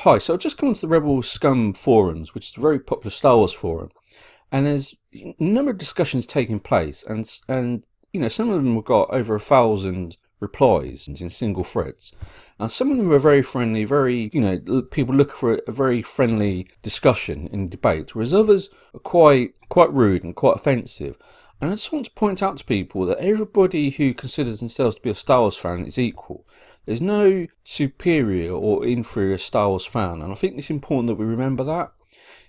Hi, so I've just come to the Rebel Scum forums, which is a very popular Star Wars forum, and there's a number of discussions taking place, and some of them have got over 1,000 replies in single threads, and some of them are very friendly, people look for a very friendly discussion in debate, whereas others are quite rude and quite offensive. And I just want to point out to people that everybody who considers themselves to be a Star Wars fan is equal. There's no superior or inferior Star Wars fan, and I think it's important that we remember that.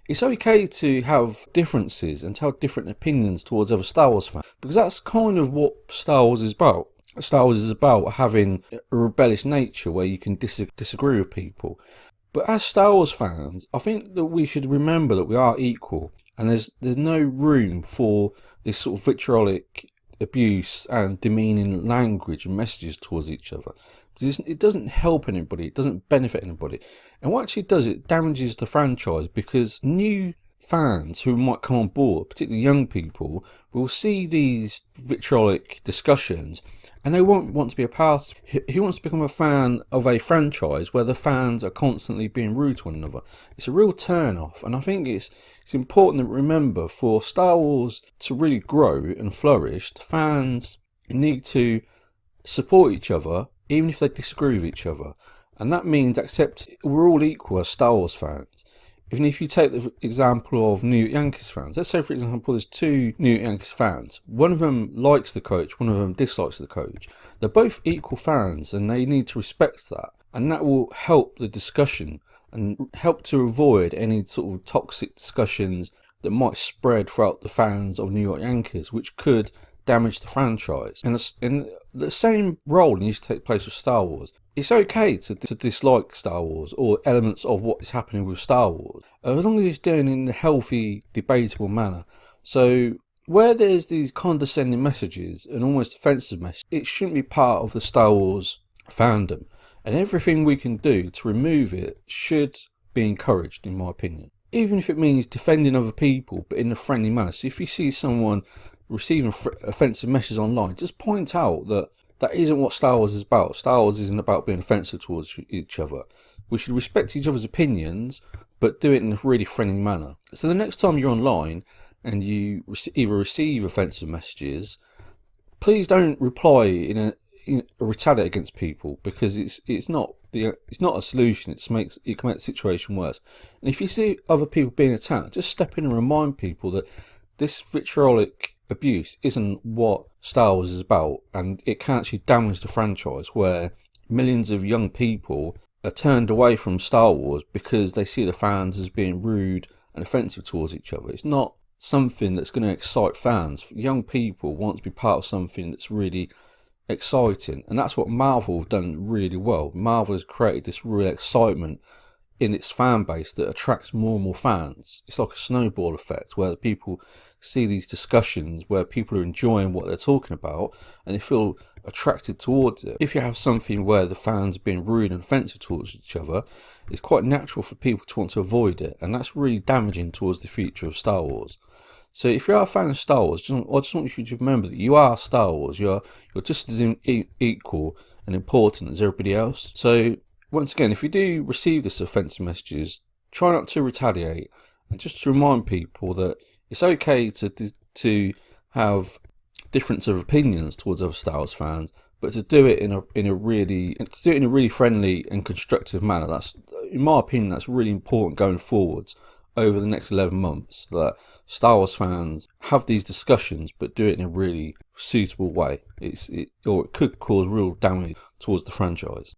It's okay to have differences and to have different opinions towards other Star Wars fans, because that's kind of what Star Wars is about. Star Wars is about having a rebellious nature where you can disagree with people. But as Star Wars fans, I think that we should remember that we are equal, and there's no room for this sort of vitriolic abuse and demeaning language and messages towards each other. It doesn't help anybody, it doesn't benefit anybody. And what actually does, it damages the franchise, because new fans who might come on board, particularly young people, will see these vitriolic discussions and they won't want to be a part. Who wants to become a fan of a franchise where the fans are constantly being rude to one another? It's a real turn off, and I think it's important to remember, for Star Wars to really grow and flourish, the fans need to support each other even if they disagree with each other, and that means accept we're all equal as Star Wars fans. Even if you take the example of New York Yankees fans, let's say for example there's two New York Yankees fans, one of them likes the coach, one of them dislikes the coach. They're both equal fans and they need to respect that, and that will help the discussion and help to avoid any sort of toxic discussions that might spread throughout the fans of New York Yankees, which could damage the franchise. And the same role needs to take place with Star Wars. It's okay to dislike Star Wars or elements of what is happening with Star Wars, as long as it's done in a healthy, debatable manner. So where there's these condescending messages and almost offensive messages, it shouldn't be part of the Star Wars fandom, and everything we can do to remove it should be encouraged, in my opinion. Even if it means defending other people, but in a friendly manner. So if you see someone receiving offensive messages online, just point out that isn't what Star Wars is about. Star Wars isn't about being offensive towards each other. We should respect each other's opinions, but do it in a really friendly manner. So the next time you're online and you either receive offensive messages, please don't reply in a retaliate against people, because it's not a solution. It can make the situation worse. And if you see other people being attacked, just step in and remind people that this vitriolic abuse isn't what Star Wars is about, and it can actually damage the franchise, where millions of young people are turned away from Star Wars because they see the fans as being rude and offensive towards each other. It's not something that's going to excite fans. Young people want to be part of something that's really exciting, and that's what Marvel have done really well. Marvel has created this real excitement in its fan base that attracts more and more fans. It's like a snowball effect, where people see these discussions where people are enjoying what they're talking about and they feel attracted towards it. If you have something where the fans are being rude and offensive towards each other, it's quite natural for people to want to avoid it, and that's really damaging towards the future of Star Wars. So if you are a fan of Star Wars, I just want you to remember that you are Star Wars. You're just as equal and important as everybody else. So once again, if you do receive this offensive messages, try not to retaliate, and just to remind people that it's okay to have difference of opinions towards other Star Wars fans, but to do it in a really friendly and constructive manner. That's, in my opinion, that's really important going forwards over the next 11 months, that Star Wars fans have these discussions but do it in a really suitable way. It could cause real damage towards the franchise.